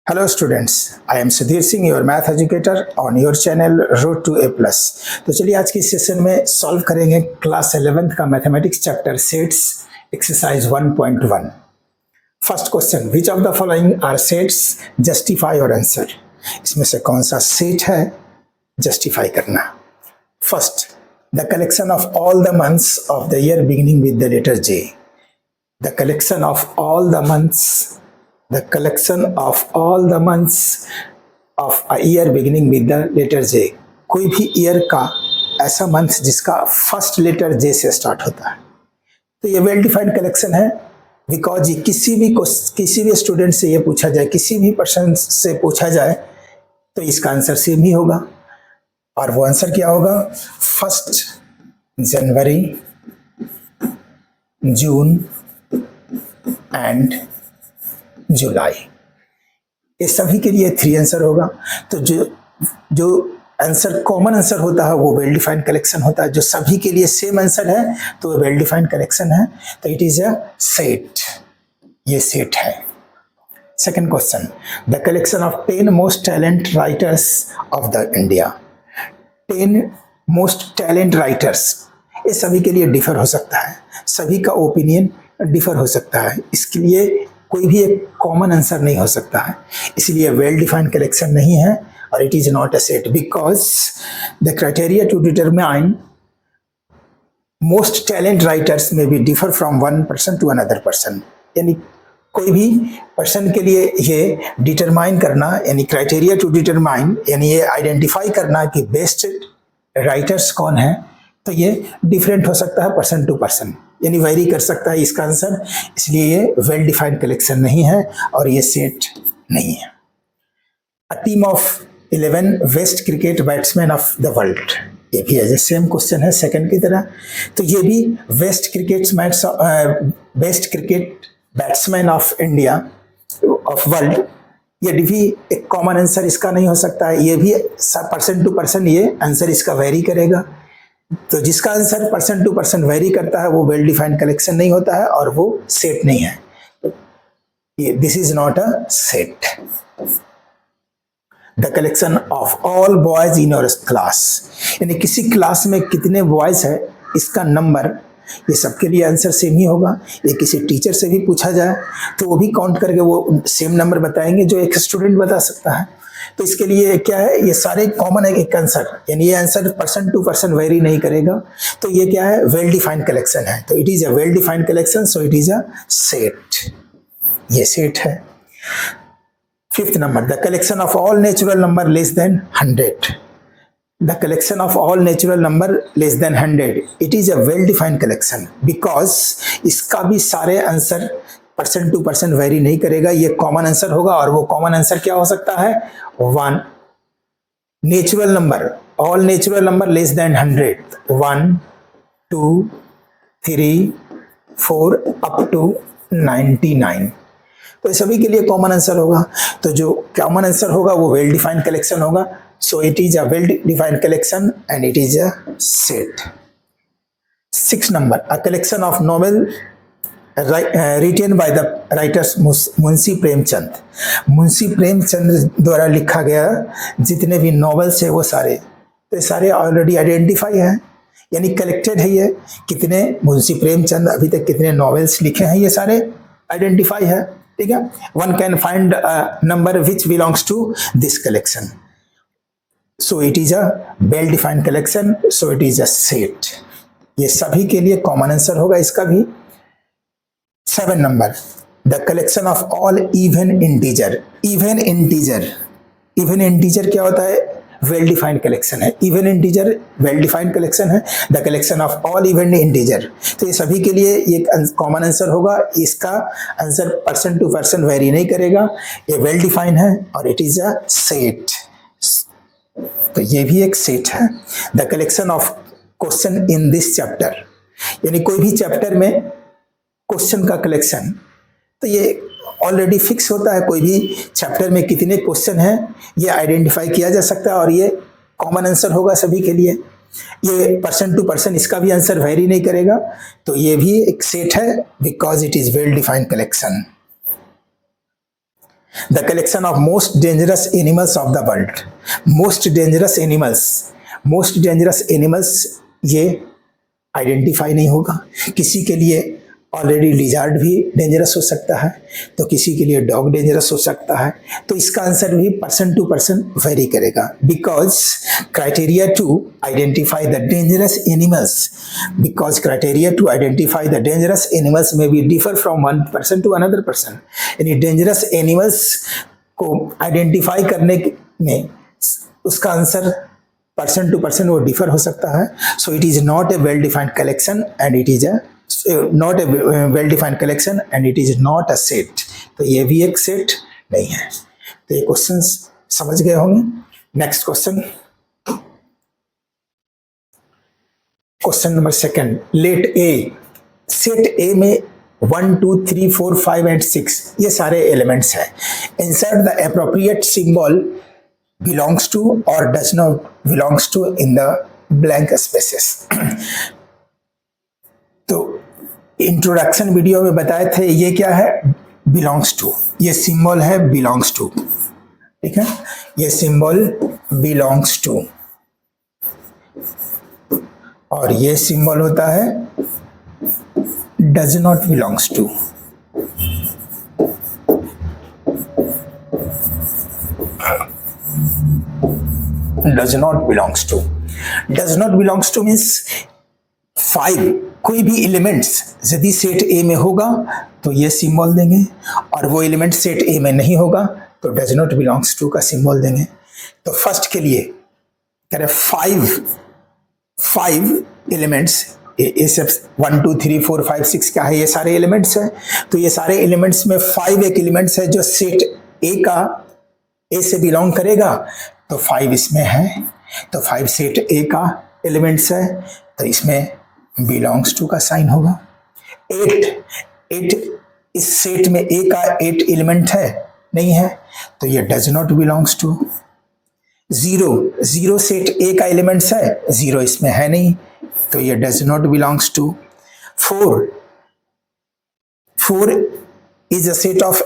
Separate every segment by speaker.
Speaker 1: Hello students, I am Sudhir Singh, your math educator on your channel Road to A+. तो चलिए आज की session में solve करेंगे क्लास 11th का mathematics chapter sets exercise 1.1. First question, which of the following are sets, justify your answer. इसमें से कौन सा सेट है, जस्टिफाई करना. First, the collection of all the months of the year beginning with the letter J. The collection of all the months of a year beginning with the letter J. कोई भी year का ऐसा month जिसका first letter J से start होता है, तो ये वेल डिफाइंड कलेक्शन है. बिकॉज ये किसी भी स्टूडेंट से ये पूछा जाए, किसी भी पर्सन से पूछा जाए, तो इसका आंसर सेम ही होगा. और वो आंसर क्या होगा? 1 जनवरी, जून एंड जुलाई. ये सभी के लिए 3 आंसर होगा. तो जो आंसर कॉमन आंसर होता है वो वेल डिफाइंड कलेक्शन होता है. जो सभी के लिए सेम आंसर है तो वो वेल डिफाइंड कलेक्शन है. तो इट इज अ सेट. ये सेट है. Second question, the collection of 10 most talent writers of the India. 10 most talent writers, ये सभी के लिए डिफर हो सकता है, सभी का ओपिनियन डिफर हो सकता है. इसके लिए कोई भी एक कॉमन आंसर नहीं हो सकता है, इसलिए वेल डिफाइंड कलेक्शन नहीं है और it is not a set. Because the criteria to determine most talent writers में भी differ from one person to another person. यानी कोई भी पर्सन के लिए ये डिटरमाइन करना, यानी क्राइटेरिया टू डिटरमाइन, यानी ये आइडेंटिफाई करना कि बेस्ट राइटर्स कौन है, तो ये डिफरेंट हो सकता है पर्सन टू पर्सन, यानी वेरी कर सकता है इसका आंसर. इसलिए ये वेल डिफाइंड कलेक्शन नहीं है और ये सेट नहीं है. A team of 11 best cricket batsman of the world. ये भी है सेम क्वेश्चन है सेकंड की तरह. तो ये भी best cricket batsman of India of world, ये भी एक कॉमन आंसर इसका नहीं हो सकता है. ये भी पर्सन टू पर्सन ये आंसर इसका वेरी करेगा. तो जिसका answer person to person vary करता है वो वेल डिफाइंड कलेक्शन नहीं होता है और वो सेट नहीं है. This is not a set. The collection of all boys in your class, यानी किसी क्लास में कितने बॉयज है इसका नंबर, ये सबके लिए आंसर सेम ही होगा. ये किसी टीचर से भी पूछा जाए तो वो भी काउंट करके वो सेम नंबर बताएंगे जो एक स्टूडेंट बता सकता है. तो इसके लिए क्या है, ये सारे कॉमन है एक आंसर, यानी ये answer person to person vary नहीं करेगा. तो ये क्या है, वेल डिफाइंड कलेक्शन है. तो it is a well defined collection, so it is a set. ये सेट है. Fifth number, the collection of all natural number less than 100. The collection of all natural number less than 100, it is a well defined collection. Because इसका भी सारे answer person to person vary नहीं करेगा, ये common answer होगा. और वो common answer क्या हो सकता है? 1 natural number, all natural number less than 100, 1 2 3 4 up to 99. तो सभी के लिए कॉमन आंसर होगा. तो जो कॉमन आंसर होगा वो वेल डिफाइंड कलेक्शन होगा. सो it is a well defined collection and it is a set. 6 number, a collection of novel written by the writers Munshi Premchand. Munshi Premchand द्वारा लिखा गया जितने भी नॉवेल्स है वो सारे, तो ये सारे ऑलरेडी आइडेंटिफाई है, यानी कलेक्टेड है. ये कितने मुंशी प्रेमचंद अभी तक कितने नॉवेल्स लिखे हैं ये सारे आइडेंटिफाई है. ठीक है. One can find number which belongs to this collection. So it is a well defined collection, so it is a set. ये सभी के लिए कॉमन आंसर होगा इसका भी. 7 number, the collection of all even integer. Even integer क्या होता है? वेल डिफाइंड कलेक्शन है. Even integer well defined collection है. The collection of all even integer, तो ये सभी के लिए एक कॉमन आंसर होगा. इसका answer person to person vary नहीं करेगा, ये वेल डिफाइंड है और इट इज अ सेट. तो ये भी एक सेट है. The collection of question in this chapter, यानी कोई भी चैप्टर में क्वेश्चन का कलेक्शन, तो ये ऑलरेडी फिक्स होता है. कोई भी चैप्टर में कितने क्वेश्चन हैं ये आइडेंटिफाई किया जा सकता है और ये कॉमन आंसर होगा सभी के लिए. ये पर्सन टू पर्सन इसका भी आंसर वेरी नहीं करेगा. तो ये भी एक सेट है because it is well defined collection. The collection of most dangerous animals of the world. Most dangerous animals, most dangerous animals ये आइडेंटिफाई नहीं होगा। किसी के लिए ऑलरेडी लिजार्ड भी डेंजरस हो सकता है, तो किसी के लिए डॉग डेंजरस हो सकता है। तो इसका आंसर भी पर्सन टू पर्सन वेरी करेगा, because criteria to identify the dangerous animals, because criteria to identify the dangerous animals में be differ from one person to another person. यानी डेंजरस एनिमल्स को आइडेंटिफाई करने में उसका आंसर पर्सन टू पर्सन वो differ हो सकता है। So it is not a well defined collection and it is not a well defined collection and it is not a set. तो ये भी एक सेट नहीं है। तो ये क्वेश्चन समझ गए होंगे। Next question, question number second, let A, set A में 1 2 3 4 5 एंड 6 ये सारे एलिमेंट्स हैं। Insert the appropriate symbol belongs to or does not belongs to in the blank spaces। तो इंट्रोडक्शन वीडियो में बताए थे ये क्या है, belongs to, ये सिंबल है belongs to, ठीक है, ये सिंबल belongs to और ये सिंबल होता है does not belongs to। does not belongs to, does not belongs to means 5 कोई भी एलिमेंट्स यदि सेट ए में होगा तो ये सिंबल देंगे, और वो एलिमेंट सेट ए में नहीं होगा तो does not belongs to का सिंबल देंगे। तो फर्स्ट के लिए कह रहे 5 एलिमेंट्स, ये सब 1 2 3 4 5 6 क्या है, ये सारे एलिमेंट्स हैं। तो ये सारे एलिमेंट्स में 5 एक एलिमेंट्स है जो सेट ए का, ए से बिलोंग करेगा, तो 5 इसमें है। तो 5 सेट ए का एलिमेंट्स है, तो इसमें बिलोंग्स टू का साइन होगा। 8 इस सेट में ए का 8 एलिमेंट है, नहीं है, तो ये does not belongs to. 0 set A का एलिमेंट्स है, 0 इसमें है नहीं, तो ये does not belongs to. 4 is a set of,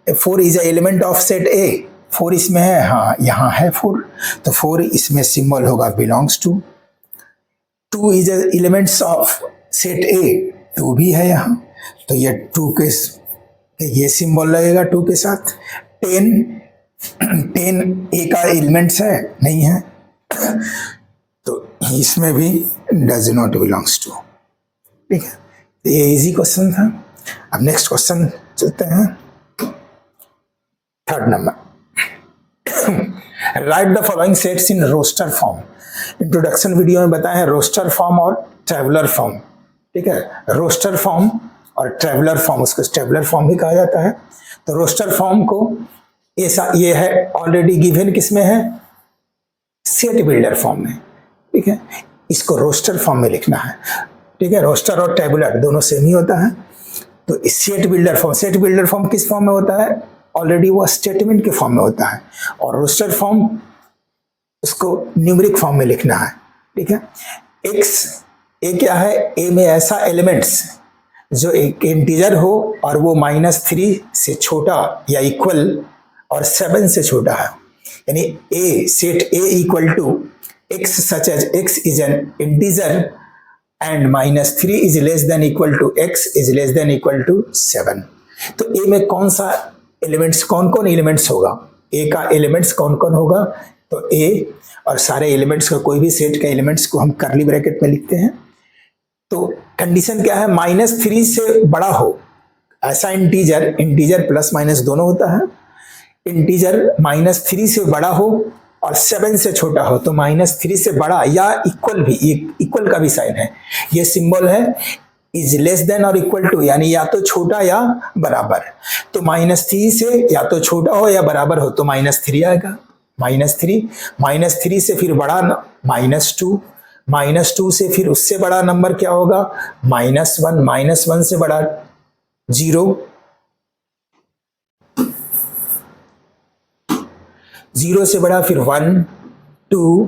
Speaker 1: 4 is a element of set A, 4 इसमें है, हाँ यहाँ है 4, तो 4 इसमें सिंबल होगा belongs to. 2 is elements of set A, 2 भी है यहाँ, तो ये 2 के ये सिंबल लगेगा 2 के साथ। 10 ए का एलिमेंट्स है, नहीं है, तो इसमें भी डज नॉट बिलोंग्स टू। ठीक है, तो ये इजी क्वेश्चन था। अब नेक्स्ट क्वेश्चन चलते हैं, third number, write the following sets in roster form. Introduction video में बताया है रोस्टर फॉर्म और ट्रेवलर फॉर्म, ठीक है, रोस्टर फॉर्म और ट्रेवलर फॉर्म, उसको ट्रेवलर फॉर्म भी कहा जाता है। तो रोस्टर फॉर्म को ऐसा ये है ऑलरेडी गिवन किसमें है, सेट बिल्डर फॉर्म में, ठीक है, इसको रोस्टर फॉर्म में लिखना है, ठीक है। रोस्टर और टेबुलर दोनों सेम ही होता है। तो set builder form, set builder form किस फॉर्म में होता है, ऑलरेडी वो स्टेटमेंट के फॉर्म में होता है, और रोस्टर फॉर्म उसको न्यूमेरिक फॉर्म में लिखना है, ठीक है। एक्स ए क्या है, ए में ऐसा एलिमेंट्स जो एक इंटीजर हो और वो -3 से छोटा या इक्वल और 7 से छोटा है, यानी A set A equal to X such as X is an integer and -3 is less than equal to X is less than equal to 7। तो ए में कौन सा एलिमेंट्स, कौन कौन एलिमेंट्स होगा, ए का एलिमेंट्स कौन कौन होगा, तो ए और सारे एलिमेंट्स का, कोई भी सेट के एलिमेंट्स को हम करली ब्रैकेट में लिखते हैं। तो कंडीशन क्या है, -3 से बड़ा हो ऐसा इंटीजर, इंटीजर प्लस माइनस दोनों होता है, इंटीजर -3 से बड़ा हो और 7 से छोटा हो, तो -3 से बड़ा या इक्वल भी, इक्वल का भी साइन है, ये सिंबल है इज लेस देन और इक्वल टू, यानी या तो छोटा या बराबर। तो -3 से या तो छोटा हो या बराबर हो, तो -3 आएगा, -3 से फिर बड़ा -2 से फिर उससे बड़ा नंबर क्या होगा, -1 से बड़ा 0, 0 से बड़ा फिर 1 2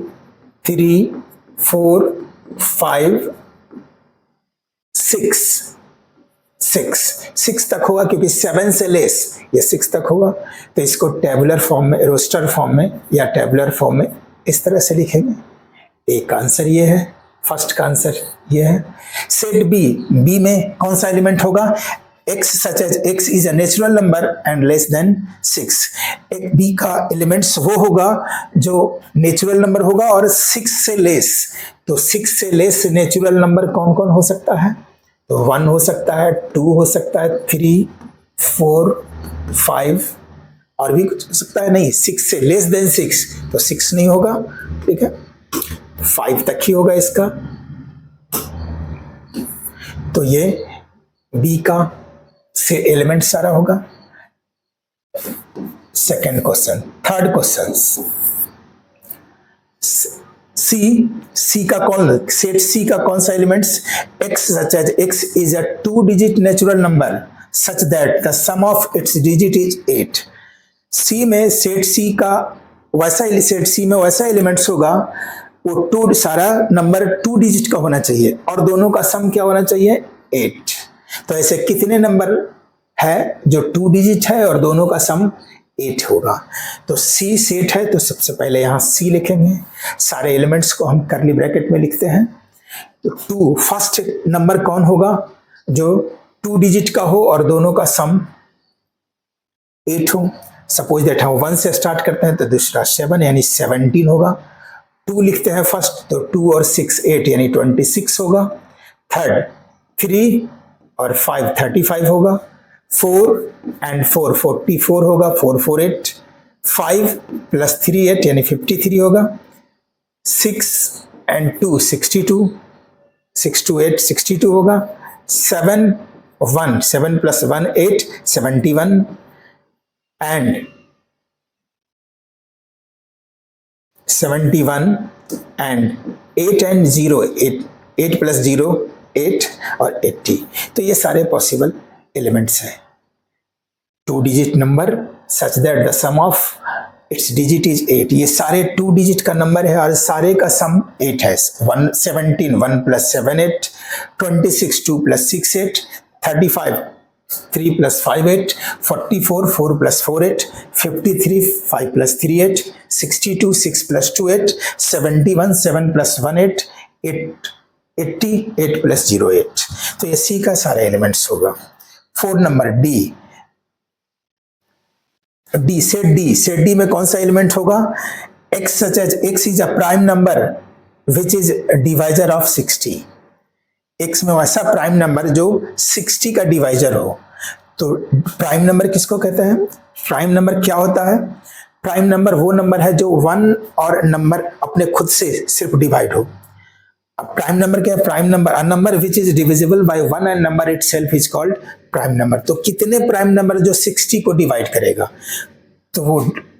Speaker 1: 3 4 5 6 6 6 तक होगा, क्योंकि 7 से लेस ये 6 तक होगा। तो इसको टेबुलर फॉर्म में, रोस्टर फॉर्म में या टेबुलर फॉर्म में इस तरह से लिखेंगे। एक आंसर ये है, फर्स्ट का आंसर ये है। सेट बी, बी में कौन सा एलिमेंट होगा? x such as x is a natural number and less than 6। एक b का एलिमेंट्स वो होगा जो नेचुरल नंबर होगा और 6 से लेस। तो 6 से लेस नेचुरल नंबर कौन कौन हो सकता है? तो 1 हो सकता है, 2 हो सकता है, 3, 4, 5 और भी कुछ हो सकता है। नहीं, 6 से लेस देन 6 तो 6 नहीं होगा, ठीक है, 5 तक ही होगा इसका। तो ये बी का से एलिमेंट सारा होगा। सेकेंड क्वेश्चन, थर्ड क्वेश्चन, सी का कौन, सेट सी का कौन सा elements? x such as x is a 2-digit natural number such that the sum of its digit is 8। सी में सेट सी का वैसा, सेट सी में वैसा एलिमेंट्स होगा वो 2, सारा नंबर 2 डिजिट का होना चाहिए और दोनों का सम क्या होना चाहिए? 8। तो ऐसे कितने नंबर है जो 2 डिजिट है और दोनों का सम 8 होगा? तो सी सेट है, तो सबसे पहले यहाँ सी लिखेंगे। सारे एलिमेंट्स को हम करली ब्रैकेट में लिखते हैं। तो 2, फर्स्ट नंबर कौन होगा जो 2 डिजिट का हो और दोनों का सम 8 हो? सपोज दैट हम 1 से स्टार्ट करते हैं, तो दूसरा 7 यानी 17 होगा। 2 लिखते हैं फर्स्ट, तो 2 और 6 8 यानी 26 होगा। थर्ड 3 और 5 35 होगा। 4 and 4 44 होगा, 4 4 8, 5 plus 3 8 यानी 53 होगा। 6 and 2 62, 6 2 8 62 होगा। 7 1 7 plus 1 8 71 and 71 and 8 and 0 8 8 plus 0 8 और 80। तो ये सारे पॉसिबल एलिमेंट्स हैं। 2 digit number such that the sum of its digit is 8। ये सारे 2 डिजिट का नंबर है और सारे का सम 8 है। 17 1 plus 7 8, 26 2 plus 6 8, 35 3 plus 5 8, 44 4 plus 4 8, 53 5 plus 3 8, 62 6 plus 2 8, 71 7 plus 1 8, 80 8 plus 0 8। तो ये सी का सारे एलिमेंट्स होगा। 4 नंबर डी, सेट डी में कौन सा एलिमेंट होगा? x such as x is a prime number which is divisor of 60। x में वैसा प्राइम नंबर जो 60 का डिवाइजर हो। तो प्राइम नंबर किसको कहते हैं? प्राइम नंबर क्या होता है? प्राइम नंबर वो नंबर है जो 1 और नंबर अपने खुद से सिर्फ डिवाइड हो। अब प्राइम नंबर क्या है? Prime number a number which is divisible by 1 and number itself is called prime number. तो कितने प्राइम नंबर जो 60 को डिवाइड करेगा? तो वो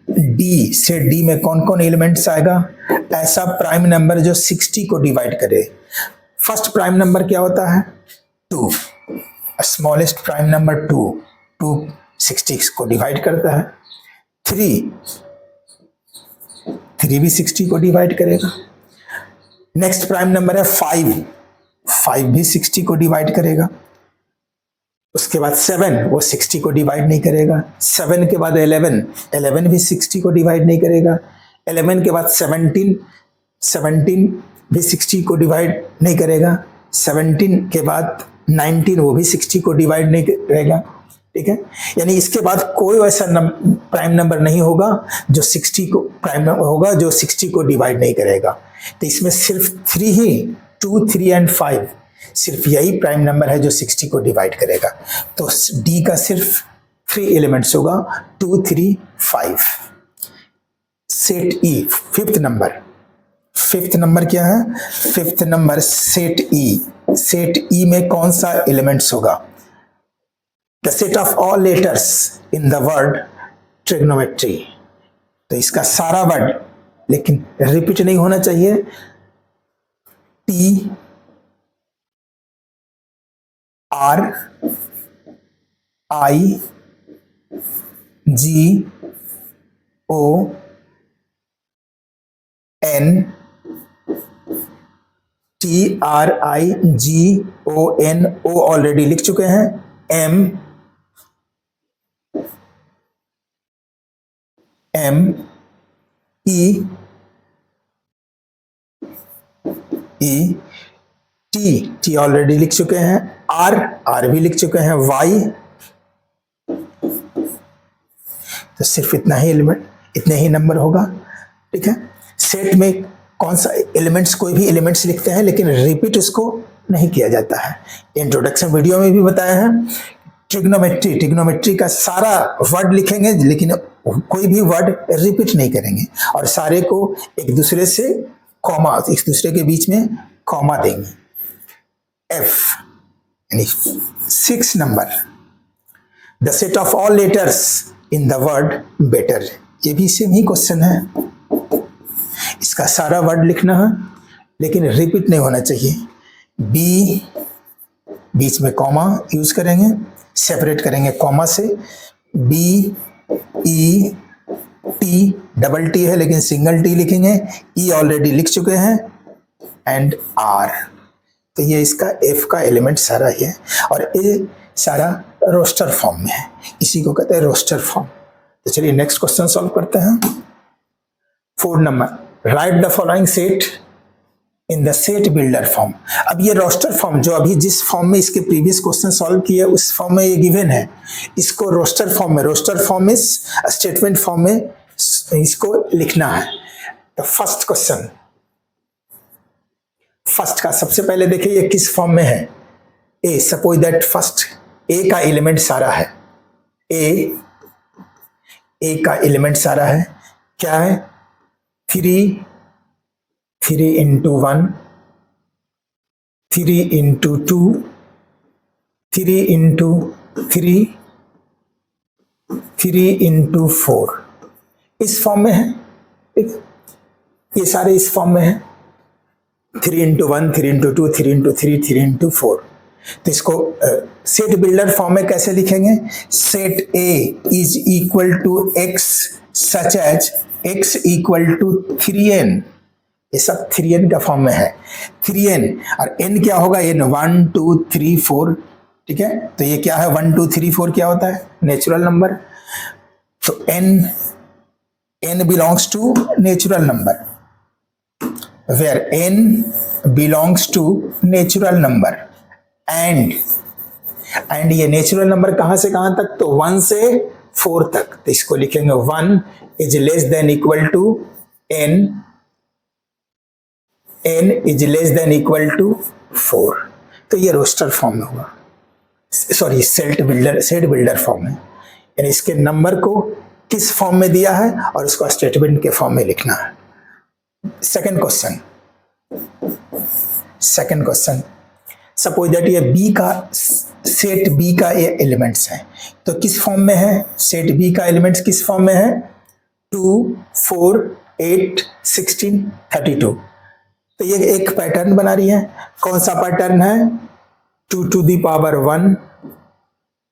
Speaker 1: डी से डी में कौन कौन एलिमेंट्स आएगा? ऐसा प्राइम नंबर जो 60 को डिवाइड करे। फर्स्ट प्राइम नंबर क्या होता है? 2, स्मॉलेस्ट प्राइम नंबर 2 60 को डिवाइड करता है। 3 भी 60 को डिवाइड करेगा। नेक्स्ट प्राइम नंबर है 5 भी 60 को डिवाइड करेगा। उसके बाद 7 वो 60 को डिवाइड नहीं करेगा। 7 के बाद 11 भी 60 को डिवाइड नहीं करेगा। 11 के बाद 17 भी 60 को डिवाइड नहीं करेगा। 17 के बाद 19 वो भी 60 को डिवाइड नहीं करेगा, ठीक है। यानी इसके बाद कोई ऐसा प्राइम नंबर नहीं होगा जो 60 को प्राइम नंबर होगा जो 60 को डिवाइड नहीं करेगा। तो इसमें सिर्फ 3 ही 2 3 एंड 5 सिर्फ यही प्राइम नंबर है जो 60 को डिवाइड करेगा। तो डी का सिर्फ 3 एलिमेंट्स होगा 2 3 5। सेट ई, फिफ्थ नंबर क्या है? फिफ्थ नंबर सेट ई में कौन सा एलिमेंट्स होगा? The set of all letters in the word trigonometry. तो इसका सारा वर्ड, लेकिन रिपीट नहीं होना चाहिए, T R I G O N T R I G O N O already लिख चुके हैं। M E टी ऑलरेडी लिख चुके हैं, आर भी लिख चुके हैं, वाई, तो सिर्फ इतना ही एलिमेंट, इतने ही नंबर होगा। ठीक है, सेट में कौन सा एलिमेंट्स, कोई भी एलिमेंट्स लिखते हैं लेकिन रिपीट उसको नहीं किया जाता है। इंट्रोडक्शन वीडियो में भी बताया है। ट्रिग्नोमेट्री का सारा वर्ड लिखेंगे लेकिन कोई भी वर्ड रिपीट नहीं करेंगे और सारे को एक दूसरे से कॉमा, एक दूसरे के बीच में कॉमा देंगे। एफ यानी 6 number, the set of all letters in the word better, ये भी सेम ही क्वेश्चन है। इसका सारा वर्ड लिखना है लेकिन रिपीट नहीं होना चाहिए। बी बीच में कॉमा यूज करेंगे, सेपरेट करेंगे कॉमा से। B E T, double T है लेकिन सिंगल टी लिखेंगे, ई ऑलरेडी लिख चुके हैं, एंड आर। तो ये इसका एफ का एलिमेंट सारा ही है और ये सारा रोस्टर फॉर्म में है, इसी को कहते हैं रोस्टर फॉर्म। तो चलिए नेक्स्ट क्वेश्चन सॉल्व करते हैं। 4 number, write the following set in the set builder form. अब ये रोस्टर फॉर्म जो अभी जिस फॉर्म में इसके प्रीवियस क्वेश्चन सॉल्व किए उस फॉर्म में ये गिवन है, इसको रोस्टर फॉर्म में, roster form is statement form में इसको लिखना है। तो फर्स्ट क्वेश्चन, फर्स्ट का सबसे पहले देखिए ये किस फॉर्म में है। ए, सपोज दैट फर्स्ट ए का एलिमेंट सारा है, ए का एलिमेंट सारा है, क्या है, 3 into 1, 3 into 2, 3 into 3, 3 into 4, इस फॉर्म में है। ठीक, ये सारे इस फॉर्म में है, 3 into 1, 3 into 2, 3 into 3, 3 into 4। तो इसको सेट बिल्डर फॉर्म में कैसे लिखेंगे। Set A is equal to X such as X equal to 3n, ये सब 3n का फॉर्म में है। 3n और n क्या होगा, n 1 2 3 4। ठीक है, तो ये क्या है, 1 2 3 4 क्या होता है, नेचुरल नंबर। तो n belongs to natural number, where n belongs to natural number and ये नेचुरल नंबर कहां से कहां तक, तो 1 से 4 तक। तो इसको लिखेंगे 1 is less than equal to n is less than equal to 4। तो ये रोस्टर फॉर्म में हुआ, सॉरी सेट बिल्डर फॉर्म में, यानी इसके नंबर को किस फॉर्म में दिया है और उसको स्टेटमेंट के फॉर्म में लिखना है। सेकंड क्वेश्चन, सपोज दैट ये बी का सेट बी का ये एलिमेंट्स है, तो किस फॉर्म में है, सेट बी का एलिमेंट्स किस फॉर्म में है, 2 4 8 16 32। तो ये एक पैटर्न बना रही है, कौन सा पैटर्न है, 2 to the power 1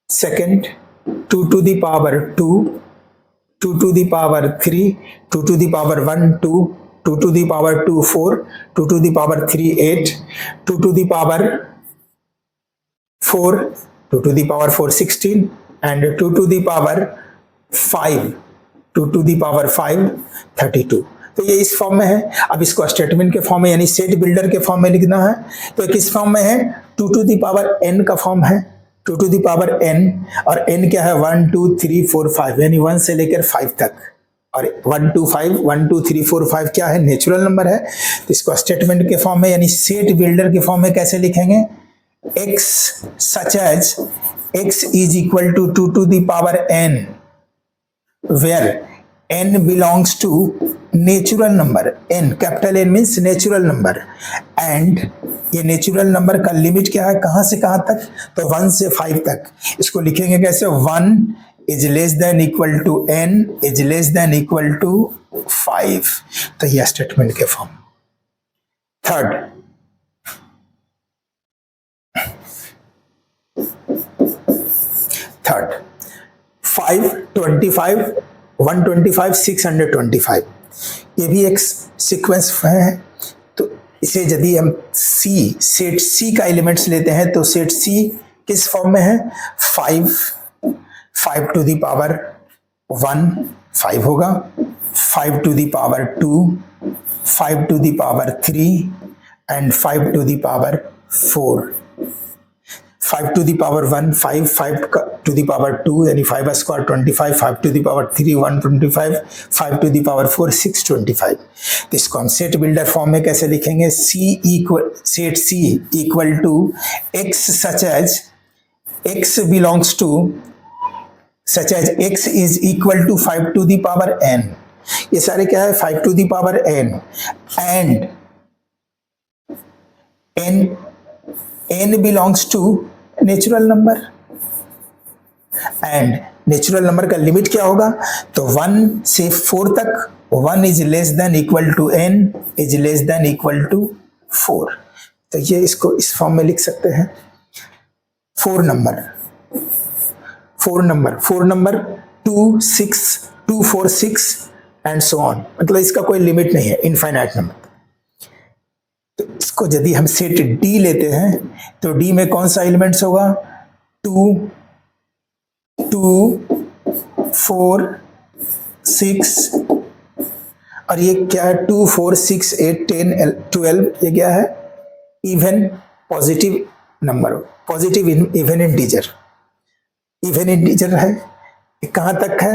Speaker 1: second, 2 to the power 2, 2 to the power 3, 2 to the power 1 2, 2 to the power 2 4, 2 to the power 3 8, 2 to the power 4, 2 to the power 4 16 and 2 to the power 5, 2 to the power 5 32। तो ये इस form में है। अब इसको statement के form में यानी सेट बिल्डर के फॉर्म में लिखना है। तो किस फॉर्म में है, 2 to the power n का फॉर्म है, 2 to the power n, और n क्या है 1 2 3 4 5, यानी 1 से लेकर 5 तक, और 1 2 5 1 2 3 4 5 क्या है, नेचुरल नंबर है। तो इसको स्टेटमेंट के फॉर्म में यानी सेट बिल्डर के फॉर्म में कैसे लिखेंगे, x such as x is equal to 2 to the power n, where n belongs to natural number, n capital n means natural number, and ये नेचुरल नंबर का limit क्या है, कहां से कहां तक, तो 1 से 5 तक। इसको लिखेंगे कैसे, 1 is less than equal to n is less than equal to 5। तो ये स्टेटमेंट के फॉर्म। थर्ड, थर्ड 5 25 125 625, ये भी एक सीक्वेंस है। तो इसे यदि हम सेट सी का एलिमेंट्स लेते हैं तो सेट सी किस फॉर्म में है? 5 5 टू द पावर 1 5 होगा, 5 to the power 2 5 to the power 3 and 5 to the power 4। 5 to the power 1 5 5 to the power 2 यानी 5 square 25, 5 to the power 3 125, 5 to the power 4 625। तो इसको हम सेट बिल्डर फॉर्म में कैसे लिखेंगे? Set C equal to x such as x belongs to such as x is equal to 5 to the power n। ये सारे क्या है? 5 to the power n and n belongs to natural number and natural number का limit क्या होगा? तो 1 से 4 तक 1 is less than equal to n is less than equal to 4। तो ये इसको इस फॉर्म में लिख सकते हैं। 4 नंबर 2 6 2 4 6 एंड सो ऑन, मतलब इसका कोई लिमिट नहीं है, इनफाइनाइट नंबर। तो इसको यदि हम सेट D लेते हैं तो D में कौन सा एलिमेंट्स होगा? 2 2 4 6 और ये क्या है? 2 4 6 8 10 12, ये क्या है? Even positive number, positive even integer. Even integer है, ये कहाँ तक है?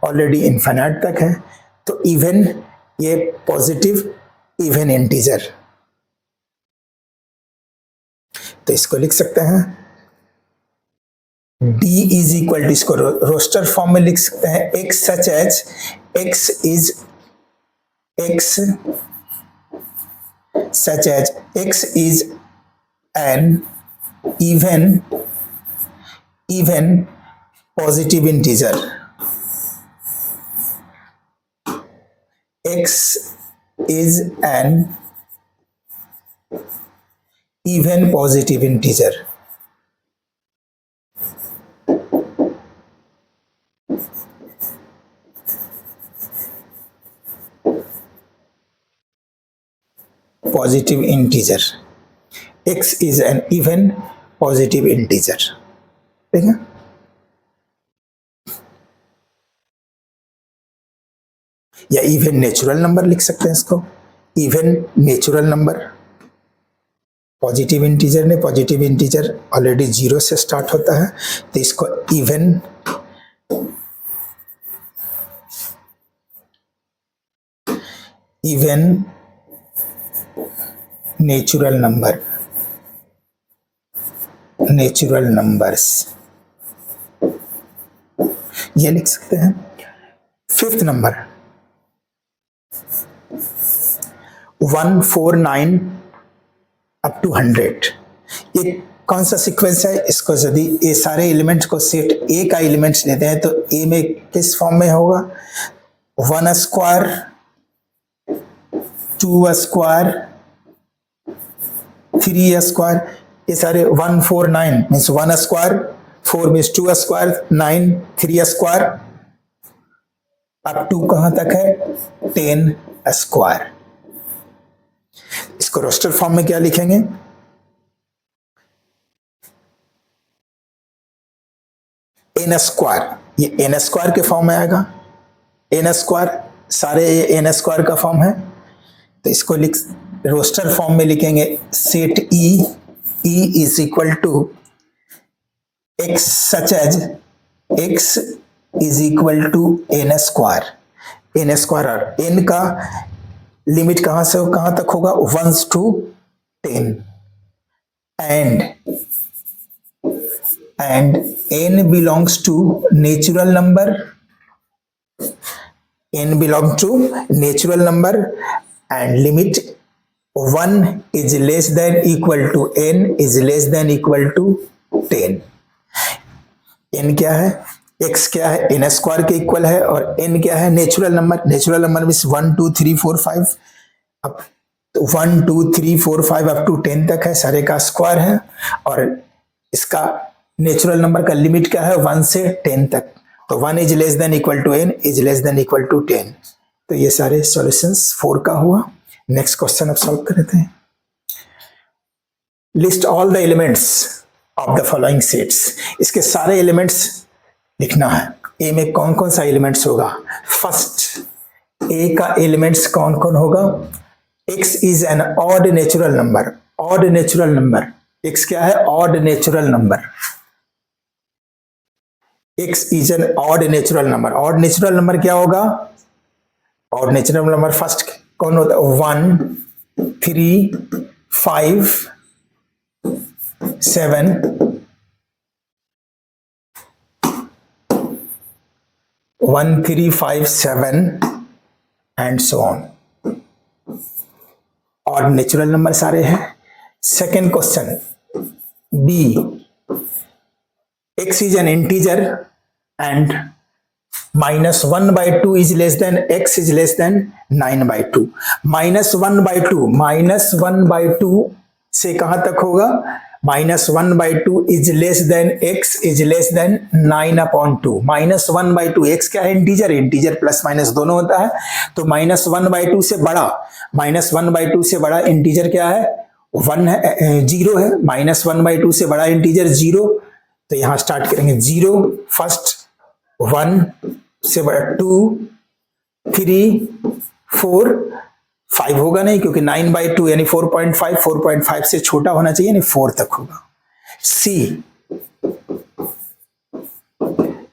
Speaker 1: ऑलरेडी इनफाइनाइट तक है। तो इवन, ये पॉजिटिव इवन इंटीजर, तो इसको लिख सकते हैं D इज इक्वल टू, इसको रोस्टर फॉर्म में लिख सकते हैं x such as x is an even positive integer. x is an even positive integer। Positive integer, x is an even positive integer, ठीक है? या इवन नेचुरल नंबर लिख सकते हैं इसको, even natural number. Positive integer ने, positive integer already 0 से start होता है, तो इसको इवन नेचुरल नंबर्स ये लिख सकते हैं। 5th नंबर 149 अप टू 100, ये कौन सा सीक्वेंस है? इसको यदि ये सारे एलिमेंट्स को सेट A का एलिमेंट्स लेते हैं तो A में किस फॉर्म में होगा? 1 स्क्वायर 2 स्क्वायर 3 स्क्वायर, ये सारे 149 means 1 square, 4 means 2 square, 9 3 square, up to कहां तक है? 10 स्क्वायर। इसको रोस्टर फॉर्म में क्या लिखेंगे? n स्क्वायर, ये n स्क्वायर के फॉर्म में आएगा। n स्क्वायर, सारे ये n स्क्वायर का फॉर्म है, तो इसको रोस्टर फॉर्म में लिखेंगे set E is equal to x such as x is equal to n square. n square और n का लिमिट कहां से कहां तक होगा? 1 to 10 and n belongs to natural number, n belongs to natural number and limit 1 is less than equal to n is less than equal to 10। n क्या है? x क्या है? n स्क्वायर के इक्वल है और n क्या है? Natural number. Natural number means 1 2 3 4 5, अब 1 2 3 4 5 अप टू 10 तक है, सारे का स्क्वायर है और इसका नेचुरल नंबर का लिमिट क्या है? 1 से 10 तक। तो 1 is less than equal to n is less than equal to 10। तो ये सारे सॉल्यूशंस 4 का हुआ। नेक्स्ट क्वेश्चन अब सॉल्व कर लेते हैं। List all the elements of the following sets, इसके सारे एलिमेंट्स लिखना है। ए में कौन कौन सा एलिमेंट्स होगा? फर्स्ट ए का एलिमेंट्स कौन कौन होगा? x is N odd natural number. Odd natural number, x क्या है? Odd natural number. x is N odd natural number. Odd natural number क्या होगा? ऑड नेचुरल नंबर फर्स्ट कौन होता है? 1 3 5 7 1 3 5 7 and so on. Odd natural number सारे हैं। Second question B, x is an integer and -1/2 is less than x is less than 9/2। -1/2 से कहां तक होगा? -1/2 is less than x is less than 9/2। -1/2, x क्या है? इंटीजर। इंटीजर प्लस माइनस दोनों होता है, तो -1/2 से बड़ा, -1/2 से बड़ा इंटीजर क्या है? 1 है, 0 है। -1/2 से बड़ा इंटीजर 0, तो यहां स्टार्ट करेंगे 0 फर्स्ट, 1 से बड़ा 2 3 4 5 होगा नहीं, क्योंकि 9/2 यानी 4.5, 4.5 से छोटा होना चाहिए, यानी 4 तक होगा।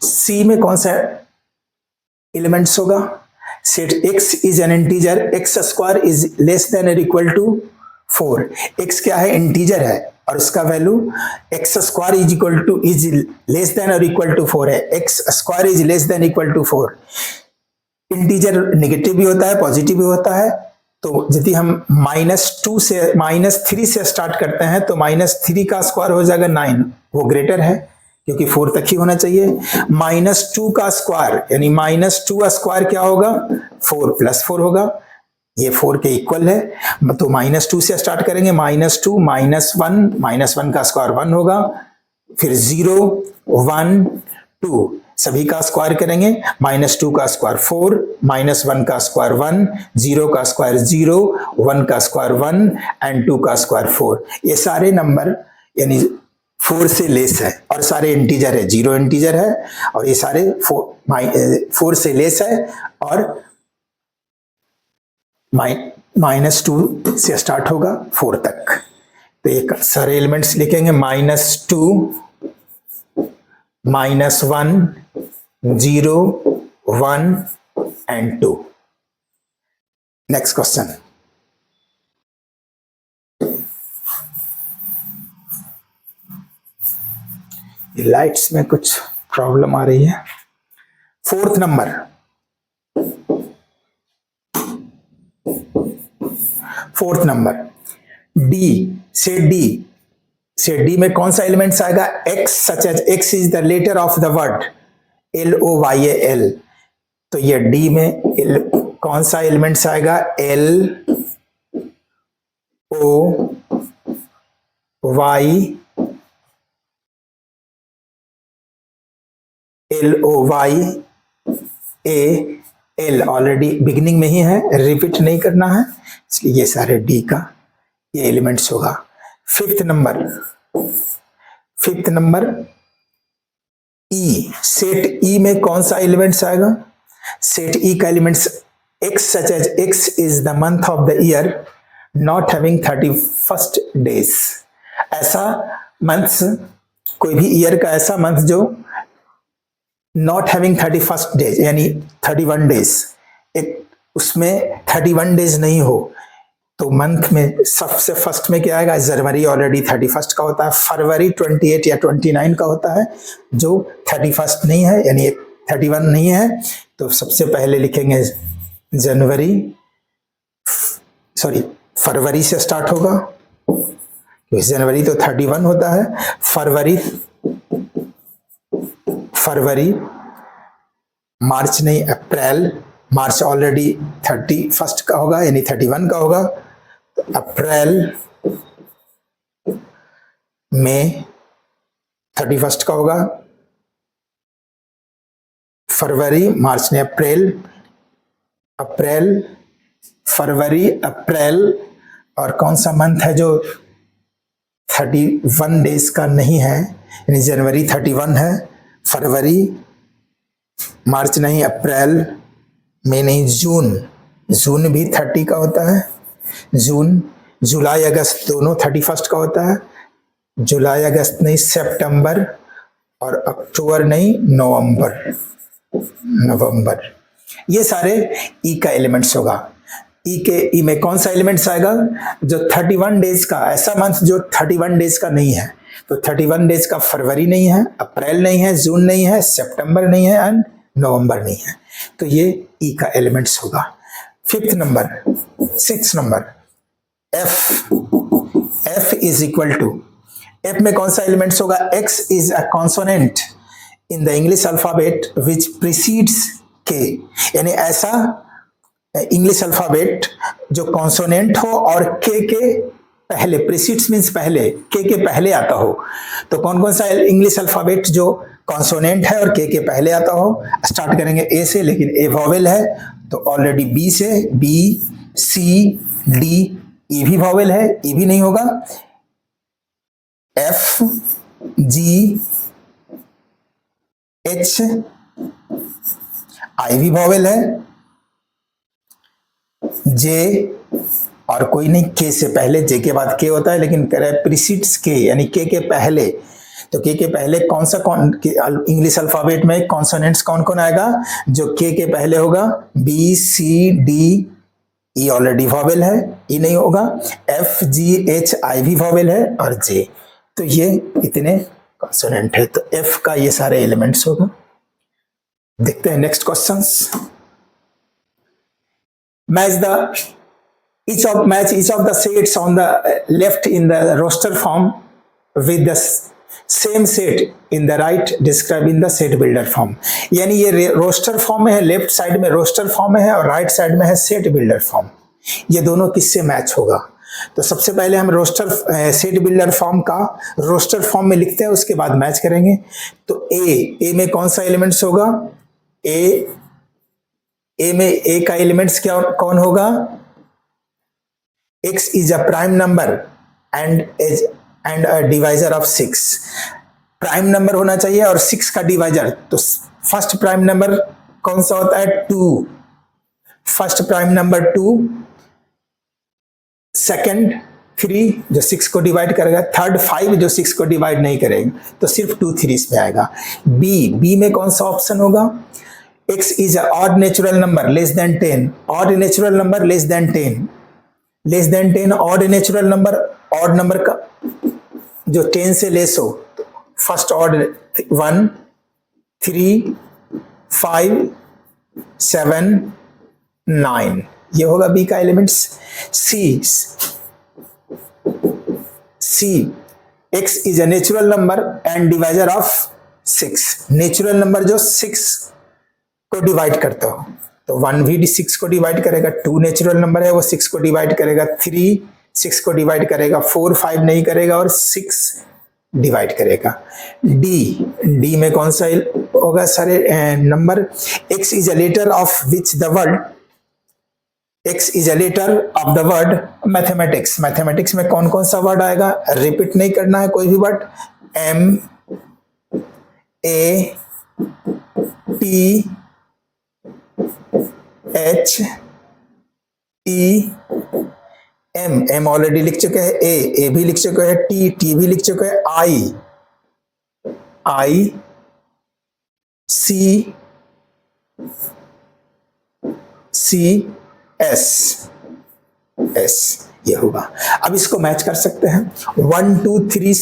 Speaker 1: सी में कौन सा एलिमेंट्स होगा? Set x is an integer, x square is less than और इक्वल टू 4। x क्या है? इंटीजर है और उसका value x square is equal to is less than और इक्वल टू 4 है। x square is less than equal to 4। Integer negative भी होता है, पॉजिटिव भी होता है, तो यदि हम -2 से -3 से स्टार्ट करते हैं तो -3 का स्क्वायर हो जाएगा 9, वो ग्रेटर है क्योंकि 4 तक ही होना चाहिए। -2 का स्क्वायर यानी -2 स्क्वायर क्या होगा? 4 + 4 होगा, ये 4 के इक्वल है, तो -2 से स्टार्ट करेंगे। -2 -1 का स्क्वायर 1 होगा, फिर 0 1 2 सभी का स्क्वायर करेंगे। -2 का स्क्वायर 4, -1 का स्क्वायर 1, 0 का स्क्वायर 0, 1 का स्क्वायर 1 एंड 2 का स्क्वायर 4। ये सारे नंबर यानी 4 से लेस है और सारे इंटीजर है। 0 इंटीजर है और ये सारे 4 से लेस है और -2 से स्टार्ट होगा 4 तक। तो ये सारे एलिमेंट्स लिखेंगे -2 -1 0 1 एंड 2। नेक्स्ट क्वेश्चन, लाइट्स में कुछ प्रॉब्लम आ रही है। फोर्थ नंबर डी से डी में कौन सा एलिमेंट्स आएगा? x such as x is the letter of the word LOYAL। तो ये डी में कौन सा एलिमेंट्स आएगा? LOYAL ऑलरेडी बिगिनिंग में ही है, रिपीट नहीं करना है, इसलिए ये सारे डी का ये एलिमेंट्स होगा। Fifth number E, set E में कौन सा एलिमेंट्स आएगा? सेट ई का elements x such as x is the month of the year not having 31 days. ऐसा मंथ, कोई भी ईयर का ऐसा मंथ जो नॉट हैविंग 31 डेज यानी 31 डेज, एक उसमें 31 डेज नहीं हो, तो मंथ में सबसे फर्स्ट में क्या आएगा? जनवरी ऑलरेडी 31 का होता है, फरवरी 28 या 29 का होता है, जो 31 नहीं है यानी 31 नहीं है, तो सबसे पहले लिखेंगे फरवरी से स्टार्ट होगा, क्योंकि जनवरी तो 31 होता है। फरवरी मार्च नहीं, अप्रैल, मार्च ऑलरेडी 31 का होगा यानी 31 का होगा, तो अप्रैल मई 31 का होगा, फरवरी मार्च ने अप्रैल फरवरी अप्रैल, और कौन सा मंथ है जो 31 डेज का नहीं है, यानी जनवरी 31 है, फरवरी, मार्च नहीं, अप्रैल, मई नहीं, जून भी 30 का होता है, जून, जुलाई अगस्त दोनों 31 का होता है, जुलाई अगस्त नहीं, सितंबर, और अक्टूबर नहीं, नवंबर। ये सारे ई का एलिमेंट्स होगा। ई में कौन सा एलिमेंट्स आएगा? जो 31 डेज का, ऐसा मंथ जो 31 डेज का नहीं है, तो 31 डेज का फरवरी नहीं है, अप्रैल नहीं है, जून नहीं है, सितंबर नहीं है एंड नवंबर नहीं है। तो ये ई का एलिमेंट्स होगा। 6 number F is equal to, F में कौन सा एलिमेंट्स होगा? X is a consonant in the English alphabet which precedes K, यानी ऐसा इंग्लिश अल्फाबेट जो कॉन्सोनेंट हो और के पहले, प्रीसीड्स मीन्स पहले, के पहले आता हो। तो कौन कौन सा इंग्लिश अल्फाबेट जो कॉन्सोनेंट है और के पहले आता हो? स्टार्ट करेंगे ए से, लेकिन ए वॉवेल है तो ऑलरेडी बी से, बी, सी, डी, ई भी वॉवेल है, ई भी नहीं होगा, एफ, जी, एच, आई भी वॉवेल है, जे और कोई नहीं, के से पहले, जे के बाद के होता है, लेकिन कह रहा है प्रीसीड्स के, यानी के पहले। तो के पहले कौन सा इंग्लिश अल्फाबेट में कॉन्सोनेंट्स कौन कौन आएगा? जो के पहले होगा, बी, सी, डी, ई ऑलरेडी वॉवेल है, ई नहीं होगा, एफ, जी, एच, आई भी वॉवेल है, और जे। तो ये इतने कॉन्सोनेंट है, तो एफ का ये सारे एलिमेंट्स होगा। देखते हैं next questions. match each of the sets on the left in the roster form with the same set in the right described in the set builder form। यानी ये रोस्टर फॉर्म में है, लेफ्ट साइड में roster form में है और right side में है सेट बिल्डर फॉर्म। ये दोनों किससे मैच होगा? तो सबसे पहले हम रोस्टर सेट बिल्डर फॉर्म का रोस्टर फॉर्म में लिखते हैं, उसके बाद मैच करेंगे। तो ए में कौन सा एलिमेंट्स होगा? ए में ए का एलिमेंट्स क्या कौन होगा? x is a prime number and a divisor of 6। Prime number होना चाहिए और 6 का डिवाइजर। तो फर्स्ट प्राइम नंबर कौन सा होता है? 2। फर्स्ट प्राइम नंबर 2, सेकंड 3 जो 6 को डिवाइड करेगा, थर्ड 5 जो 6 को डिवाइड नहीं करेगा, तो सिर्फ 2 3 में आएगा। बी में कौन सा ऑप्शन होगा? x is a odd natural number less than 10, odd natural number less than 10, less than 10 odd natural number, odd number का जो 10 से लेस हो, फर्स्ट ऑड 1, 3, 5, 7, 9, ये होगा बी का elements. C x is a natural number and divisor of 6। नेचुरल नंबर जो 6 को डिवाइड करता हो, तो 1 भी 6 को डिवाइड करेगा, 2 नेचुरल नंबर है वो 6 को डिवाइड करेगा, 3 6 को डिवाइड करेगा, 4 5 नहीं करेगा और 6 डिवाइड करेगा। डी में कौन सा होगा सारे नंबर? x is a letter of which the word, x is a letter of the word mathematics. Mathematics में कौन कौन सा वर्ड आएगा? रिपीट नहीं करना है कोई भी word. M A T H E M already लिख चुके हैं, ए भी लिख चुके हैं, टी भी लिख चुके हैं, आई सी एस ये होगा। अब इसको मैच कर सकते हैं। 1 2 3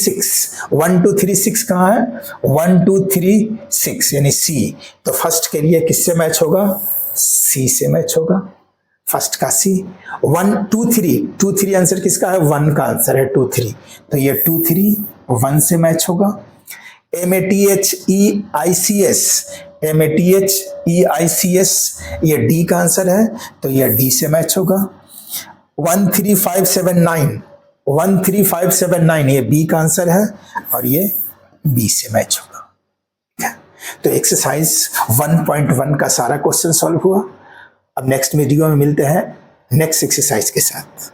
Speaker 1: 6 कहाँ है? 1 2 3 6 यानी सी। तो फर्स्ट के लिए किससे मैच होगा? सी से मैच होगा, फर्स्ट का सी। 1 2 3 आंसर किसका है? 1 का आंसर है 2 3, तो ये 2 3 1 से मैच होगा। MATHEICS ये डी का आंसर है, तो ये डी से मैच होगा। 1 3 5 7 9 ये बी का आंसर है और ये बी से मैच होगा। तो एक्सरसाइज 1.1 का सारा क्वेश्चन सॉल्व हुआ। अब नेक्स्ट वीडियो में मिलते हैं नेक्स्ट एक्सरसाइज के साथ।